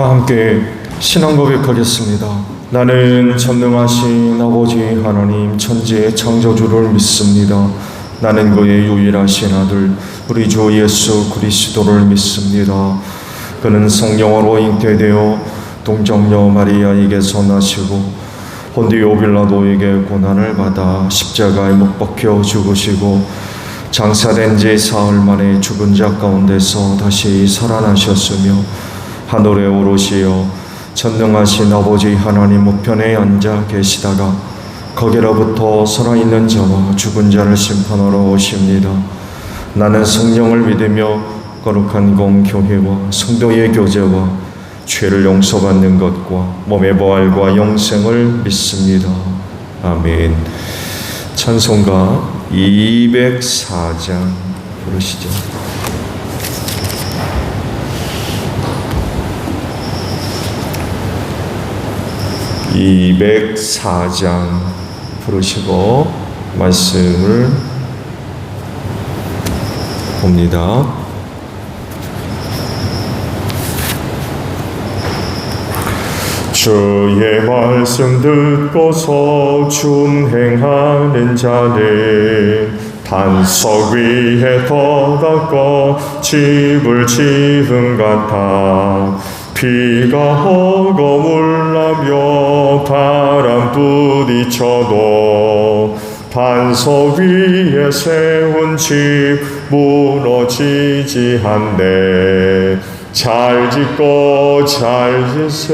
다 함께 신앙 고백하겠습니다. 나는 전능하신 아버지 하나님 천지의 창조주를 믿습니다. 나는 그의 유일하신 아들 우리 주 예수 그리스도를 믿습니다. 그는 성령으로 잉태되어 동정녀 마리아에게서 나시고 본디오 빌라도에게 고난을 받아 십자가에 못 박혀 죽으시고 장사된 지 사흘 만에 죽은 자 가운데서 다시 살아나셨으며 하늘에 오르시어 전능하신 아버지 하나님 우편에 앉아 계시다가 거기로부터 살아있는 자와 죽은 자를 심판하러 오십니다. 나는 성령을 믿으며 거룩한 공교회와 성도의 교제와 죄를 용서받는 것과 몸의 부활과 영생을 믿습니다. 아멘. 찬송가 204장 부르시죠. (204장) 부르시고 말씀을 봅니다. 주의 말씀 듣고서 준행하는 자는 반석 위에 터닫고 집을 지은 같아 비가 허거물나며 바람 부딪혀도 반석 위에 세운 집 무너지지 않네. 잘 짓고 잘 짓세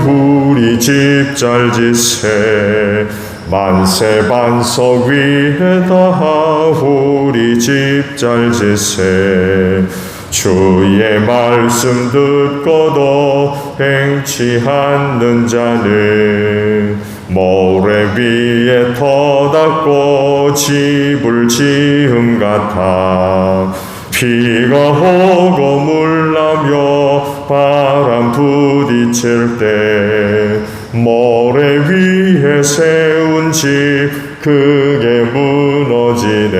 우리 집 잘 짓세 만세 반석 위에다 우리 집 잘 짓세 주의 말씀 듣고도 행치 않는 자는 모래 위에 터닫고 집을 지은 같아 비가 오고 물나며 바람 부딪힐 때 모래 위에 세운 집 그게 무너지네.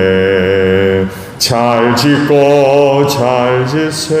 잘 짓고 잘 짓세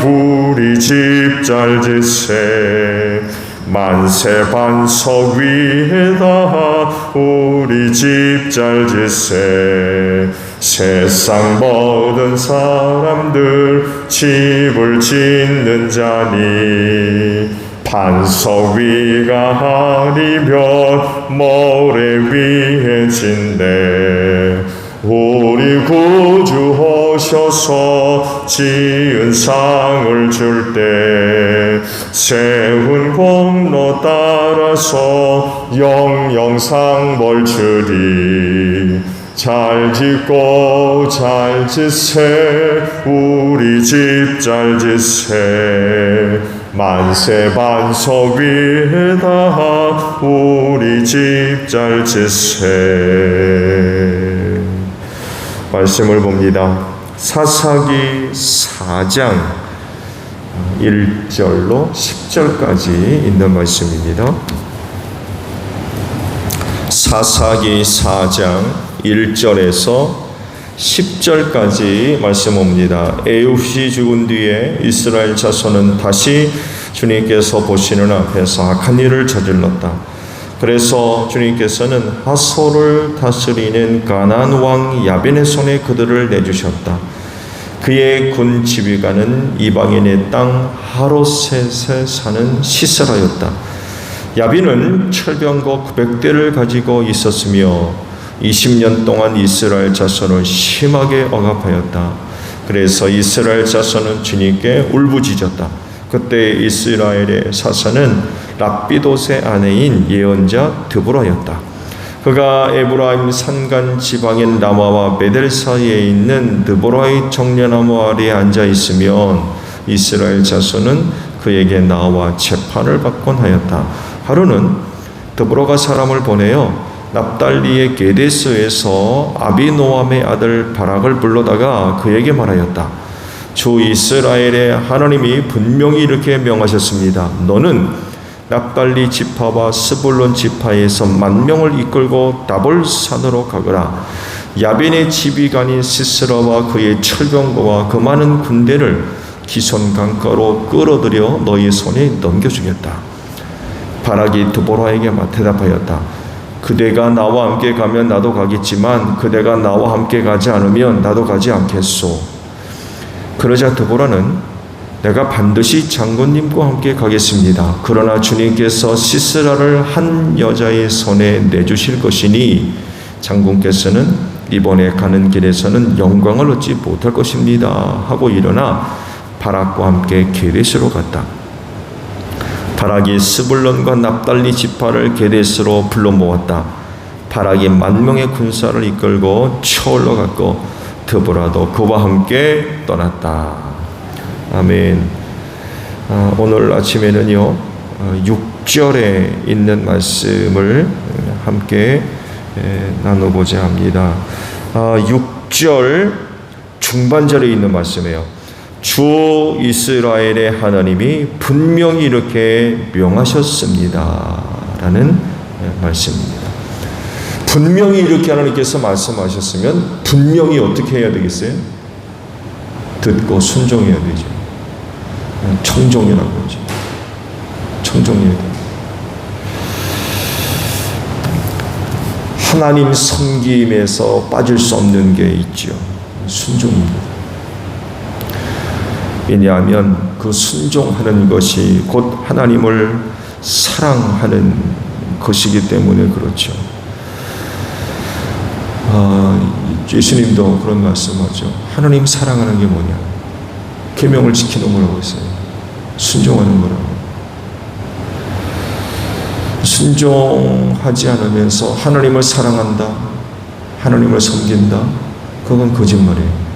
우리 집 잘 짓세 만세 반석 위에다 우리 집 잘 짓세 세상 모든 사람들 집을 짓는 자니 반석 위가 아니면 모래 위에 짓네. 우리 구주 오셔서 지은 상을 줄 때 세운 공로 따라서 영영상 뭘 주리. 잘 짓고 잘 짓세 우리 집 잘 짓세 만세 반석 위에다 우리 집 잘 짓세. 말씀을 봅니다. 사사기 4장 1절로 10절까지 있는 말씀입니다. 사사기 4장 1절에서 10절까지 말씀입니다. 에훗이 죽은 뒤에 이스라엘 자손은 다시 주님께서 보시는 앞에서 악한 일을 저질렀다. 그래서 주님께서는 하솔을 다스리는 가나안 왕 야빈의 손에 그들을 내주셨다. 그의 군 지휘관은 이방인의 땅 하롯셋에 사는 시스라였다. 야빈은 철병거 900대를 가지고 있었으며 20년 동안 이스라엘 자손을 심하게 억압하였다. 그래서 이스라엘 자손은 주님께 울부짖었다. 그때 이스라엘의 사사는 랍비돗의 아내인 예언자 드보라였다. 그가 에브라임 산간 지방인 라마와 베델 사이에 있는 드보라의 청려나무 아래에 앉아 있으면 이스라엘 자손은 그에게 나와 재판을 받곤 하였다. 하루는 드보라가 사람을 보내어 납달리의 게데스에서 아비노암의 아들 바락을 불러다가 그에게 말하였다. 주 이스라엘의 하나님이 분명히 이렇게 명하셨습니다. 너는 납달리 지파와 스불론 지파에서 10,000명을 이끌고 다볼산으로 가거라. 야빈의 지휘관인 시스라와 그의 철병거와 그 많은 군대를 기손 강가로 끌어들여 너희 손에 넘겨주겠다. 바락이 드보라에게 대답하였다. 그대가 나와 함께 가면 나도 가겠지만 그대가 나와 함께 가지 않으면 나도 가지 않겠소. 그러자 드보라는 내가 반드시 장군님과 함께 가겠습니다. 그러나 주님께서 시스라를 한 여자의 손에 내주실 것이니 장군께서는 이번에 가는 길에서는 영광을 얻지 못할 것입니다 하고 일어나 바락과 함께 게데스로 갔다. 바락이 스불론과 납달리 지파를 게데스로 불러 모았다. 바락이 10,000명의 군사를 이끌고 쳐올러 갔고 드보라도 그와 함께 떠났다. 아멘. 오늘 아침에는요 6절에 있는 말씀을 함께 나눠보자 합니다. 6절 중반절에 있는 말씀이에요. 주 이스라엘의 하나님이 분명히 이렇게 명하셨습니다 라는 말씀입니다. 분명히 이렇게 하나님께서 말씀하셨으면 분명히 어떻게 해야 되겠어요? 듣고 순종해야 되죠. 청종이라고 하죠. 청종해야 돼요. 하나님 섬김에서 빠질 수 없는 게 있죠. 순종입니다. 왜냐하면 그 순종하는 것이 곧 하나님을 사랑하는 것이기 때문에 그렇죠. 예수님도 그런 말씀하죠. 하나님 사랑하는 게 뭐냐? 계명을 지키는 거라고 했어요. 순종하는 거라고. 순종하지 않으면서 하나님을 사랑한다, 하나님을 섬긴다, 그건 거짓말이에요.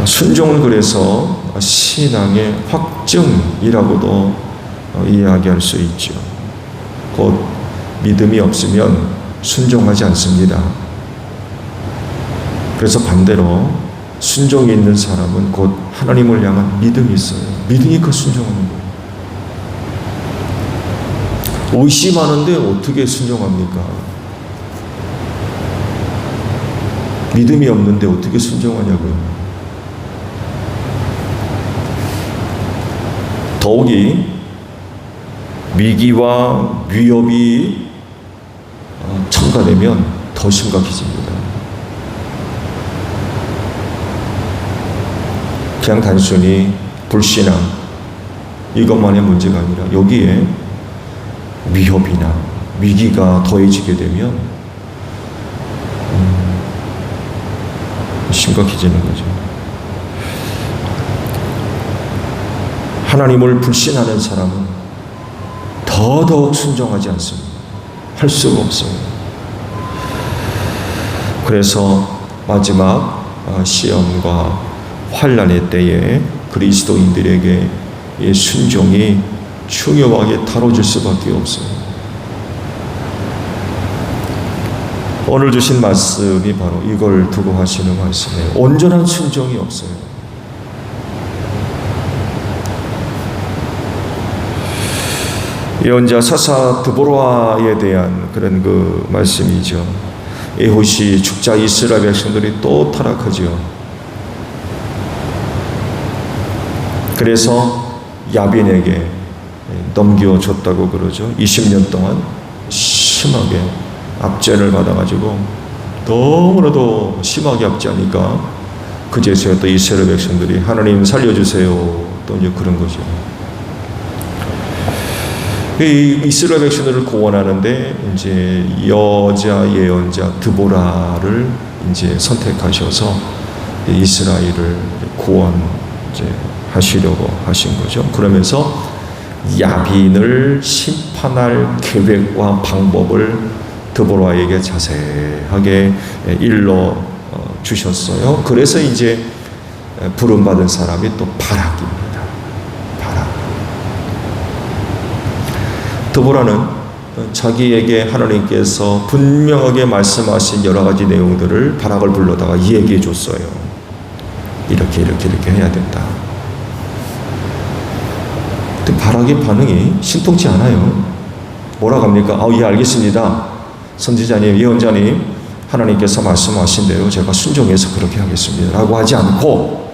순종을 그래서 신앙의 확증이라고도 이야기할 수 있죠. 곧 믿음이 없으면 순종하지 않습니다. 그래서 반대로 순종이 있는 사람은 곧 하나님을 향한 믿음이 있어요. 믿으니까 순종하는 거예요. 의심하는데 어떻게 순종합니까? 믿음이 없는데 어떻게 순종하냐고요. 더욱이 위기와 위협이 첨가되면 더 심각해집니다. 그냥 단순히 불신앙 이것만의 문제가 아니라 여기에 위협이나 위기가 더해지게 되면 심각해지는 거죠. 하나님을 불신하는 사람은 더더욱 순종하지 않습니다. 할 수가 없어요. 그래서 마지막 시험과 환난의 때에 그리스도인들에게 이 순종이 중요하게 다뤄질 수밖에 없어요. 오늘 주신 말씀이 바로 이걸 두고 하시는 말씀이에요. 온전한 순종이 없어요. 예언자 사사 드보라에 대한 그런 그 말씀이죠. 에훗이 죽자 이스라엘 백성들이 또 타락하죠. 그래서 야빈에게 넘겨줬다고 그러죠. 20년 동안 심하게 압제를 받아가지고 너무나도 심하게 압제하니까 그제서야 또 이스라엘 백성들이 하나님 살려주세요. 또 이제 그런 거죠. 이 이스라엘 백성들을 구원하는데 이제 여자 예언자 드보라를 이제 선택하셔서 이스라엘을 구원 이제 하시려고 하신 거죠. 그러면서 야빈을 심판할 계획과 방법을 드보라에게 자세하게 일러 주셨어요. 그래서 이제 부름받은 사람이 또 바락입니다. 드보라는 자기에게 하나님께서 분명하게 말씀하신 여러 가지 내용들을 바락을 불러다가 얘기해 줬어요. 이렇게 해야 된다. 근데 바락의 반응이 신통치 않아요. 뭐라고 합니까? 예, 알겠습니다. 선지자님, 예언자님, 하나님께서 말씀하신 대로 제가 순종해서 그렇게 하겠습니다 라고 하지 않고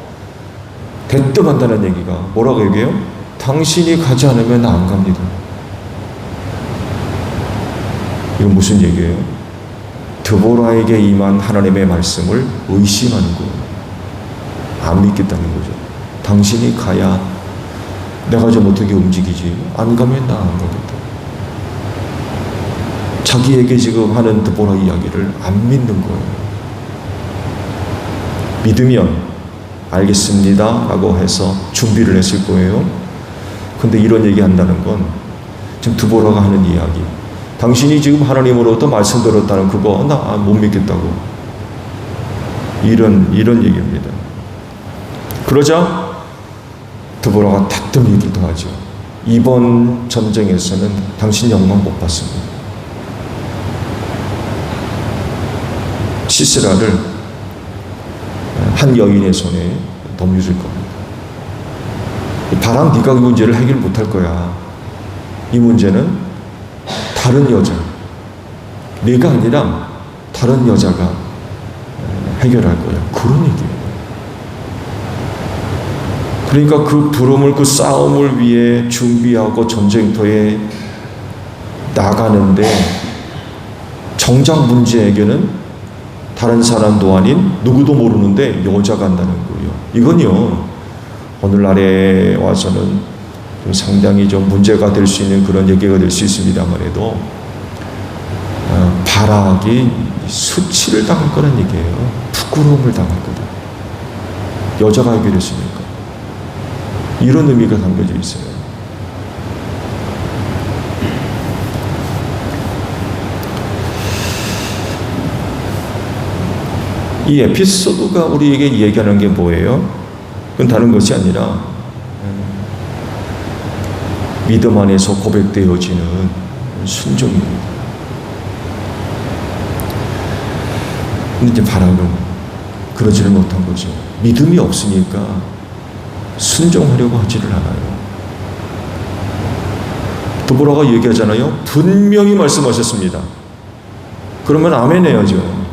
대뜸 한다는 얘기가 뭐라고 얘기해요? 당신이 가지 않으면 나 안 갑니다. 이건 무슨 얘기예요? 드보라에게 임한 하나님의 말씀을 의심하는 거예요. 안 믿겠다는 거죠. 당신이 가야 내가 좀 어떻게 움직이지? 안 가면 나 안 가겠다. 자기에게 지금 하는 드보라 이야기를 안 믿는 거예요. 믿으면 알겠습니다 라고 해서 준비를 했을 거예요. 근데 이런 얘기 한다는 건 지금 드보라가 하는 이야기, 당신이 지금 하나님으로부터 말씀 들었다는 그거 나 못 믿겠다고, 이런 얘기입니다. 그러자 드보라가 대뜸 얘기를 더 하죠. 이번 전쟁에서는 당신 영광 못 받습니다. 시스라를 한 여인의 손에 넘겨줄 겁니다. 바람, 네가 이 문제를 해결 못할 거야. 이 문제는 다른 여자, 네가 아니라 다른 여자가 해결할 거야. 그런 얘기예요. 그러니까 그 부름을, 그 싸움을 위해 준비하고 전쟁터에 나가는데 정작 문제에게는 다른 사람도 아닌 누구도 모르는데 여자가 간다는 거예요. 이건요, 오늘날에 와서는 좀 상당히 좀 문제가 될 수 있는 그런 얘기가 될 수 있습니다만 해도 바락이 수치를 당할 거란 얘기예요. 부끄러움을 당할 거다. 여자가 해결했으니까. 이런 의미가 담겨져 있어요. 이 에피소드가 우리에게 얘기하는 게 뭐예요? 그건 다른 것이 아니라 믿음 안에서 고백되어지는 순종입니다. 근데 이제 바락은 그러지를 못한 거죠. 믿음이 없으니까 순종하려고 하지를 않아요. 드보라가 얘기하잖아요. 분명히 말씀하셨습니다. 그러면 아멘 해야죠.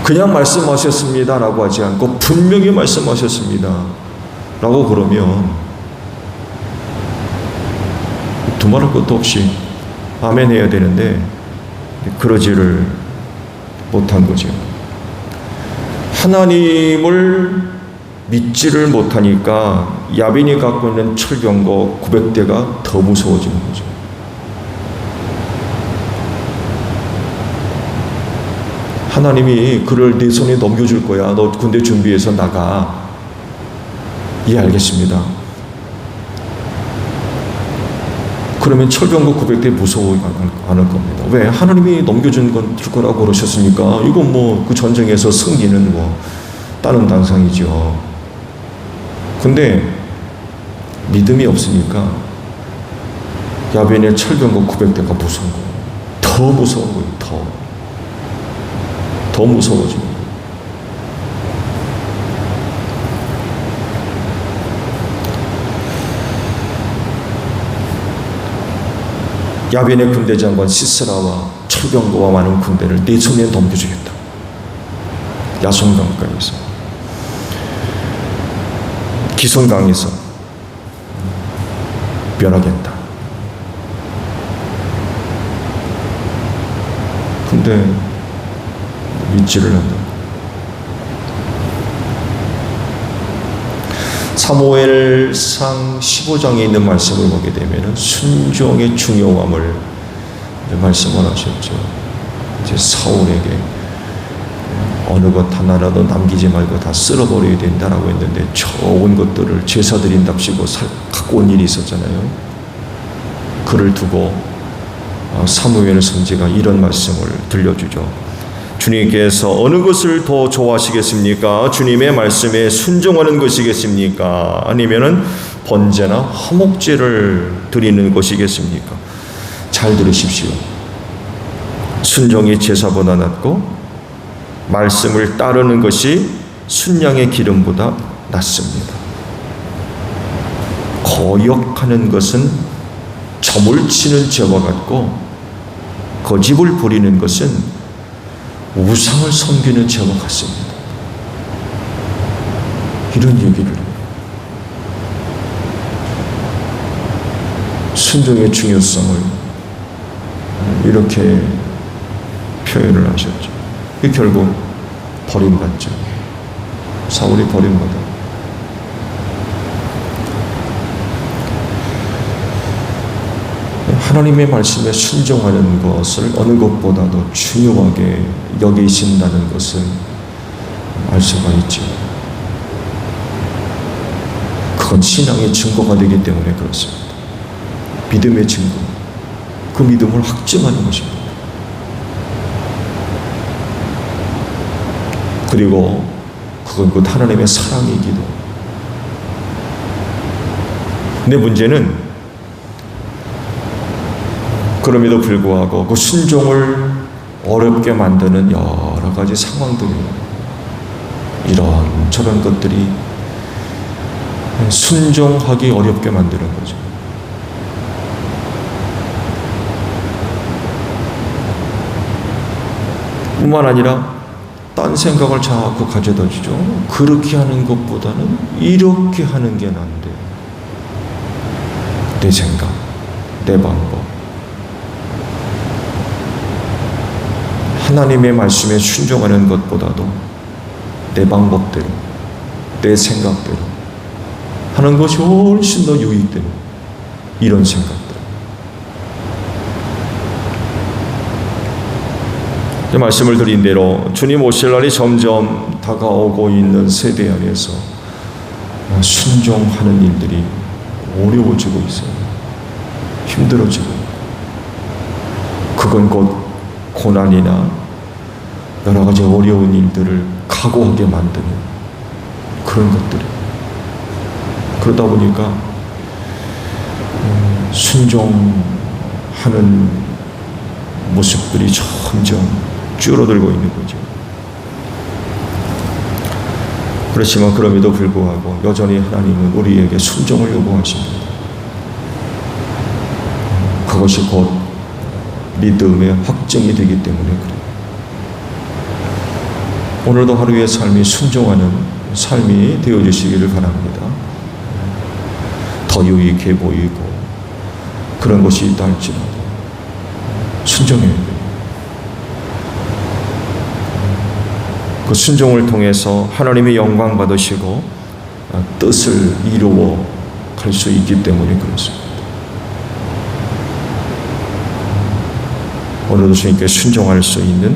그냥 말씀하셨습니다 라고 하지 않고 분명히 말씀하셨습니다 라고 그러면 두말할 것도 없이 아멘 해야 되는데 그러지를 못한 거죠. 하나님을 믿지를 못하니까 야빈이 갖고 있는 철병거 900대가 더 무서워지는 거죠. 하나님이 그를 네 손에 넘겨줄 거야. 너 군대 준비해서 나가. 예, 알겠습니다. 그러면 철병거 900대 무서워 않을 겁니다. 왜? 하나님이 넘겨준 건 줄 거라고 그러셨으니까 이건 뭐 그 전쟁에서 승리는 뭐 다른 당상이죠. 근데 믿음이 없으니까 야벤의 철병거 900대가 무서운 거예요. 더 무서운 거예요. 더 무서워집니다. 야벤의 군대 장관 시스라와 철병거와 많은 군대를 네 손에 넘겨주겠다. 야손강가에서, 기손강에서 멸하겠다. 근데 믿지를 않는다. 사무엘상 15장에 있는 말씀을 보게 되면 순종의 중요함을 말씀을 하셨죠. 이제 사울에게 어느 것 하나라도 남기지 말고 다 쓸어버려야 된다라고 했는데 좋은 것들을 제사 드린답시고 갖고 온 일이 있었잖아요. 그를 두고 사무엘 선지가 이런 말씀을 들려주죠. 주님께서 어느 것을 더 좋아하시겠습니까? 주님의 말씀에 순종하는 것이겠습니까? 아니면은 번제나 화목제를 드리는 것이겠습니까? 잘 들으십시오. 순종이 제사보다 낫고 말씀을 따르는 것이 순양의 기름보다 낫습니다. 거역하는 것은 점을 치는 죄와 같고 거집을 부리는 것은 우상을 섬기는 죄와 같습니다. 이런 얘기를 해요. 순종의 중요성을 이렇게 표현을 하셨죠. 결국 버림받죠. 사울이 버림받아. 하나님의 말씀에 순종하는 것을 어느 것보다도 중요하게 여기신다는 것을 알 수가 있죠. 그건 신앙의 증거가 되기 때문에 그렇습니다. 믿음의 증거, 그 믿음을 확증하는 것입니다. 그리고 그건 곧 하나님의 사랑이기도. 근데 문제는 그럼에도 불구하고 그 순종을 어렵게 만드는 여러 가지 상황들이, 이런 저런 것들이 순종하기 어렵게 만드는 거죠. 뿐만 아니라 딴 생각을 자꾸 가져다 주죠. 그렇게 하는 것보다는 이렇게 하는 게 난데, 내 생각, 내 방법. 하나님의 말씀에 순종하는 것보다도 내 방법대로, 내 생각대로 하는 것이 훨씬 더 유익되는 이런 생각들. 말씀을 드린 대로 주님 오실 날이 점점 다가오고 있는 세대 안에서 순종하는 일들이 어려워지고 있어요. 힘들어지고. 그건 곧 고난이나 여러 가지 어려운 일들을 각오하게 만드는 그런 것들이. 그러다 보니까 순종하는 모습들이 점점 줄어들고 있는 거죠. 그렇지만 그럼에도 불구하고 여전히 하나님은 우리에게 순종을 요구하십니다. 그것이 곧 믿음의 확증이 되기 때문에 그래요. 오늘도 하루의 삶이 순종하는 삶이 되어주시기를 바랍니다. 더 유익해 보이고 그런 것이 있다 할지라도 순종해야 돼요. 그 순종을 통해서 하나님의 영광 받으시고 뜻을 이루어 갈 수 있기 때문에 그렇습니다. 오늘도 주님께 순종할 수 있는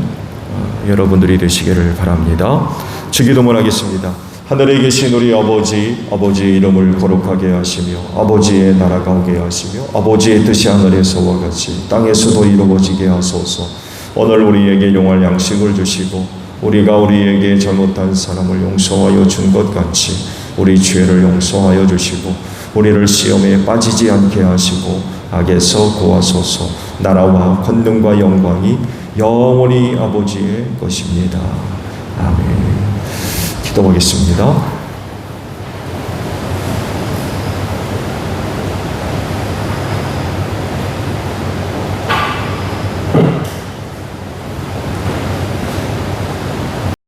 여러분들이 되시기를 바랍니다. 주기도문 하겠습니다. 하늘에 계신 우리 아버지, 아버지의 이름을 거룩하게 하시며 아버지의 나라가 오게 하시며 아버지의 뜻이 하늘에서와 같이 땅에서도 이루어지게 하소서. 오늘 우리에게 용할 양식을 주시고 우리가 우리에게 잘못한 사람을 용서하여 준 것 같이 우리 죄를 용서하여 주시고 우리를 시험에 빠지지 않게 하시고 악에서 구하소서. 나라와 권능과 영광이 영원히 아버지의 것입니다. 아멘. 기도하겠습니다.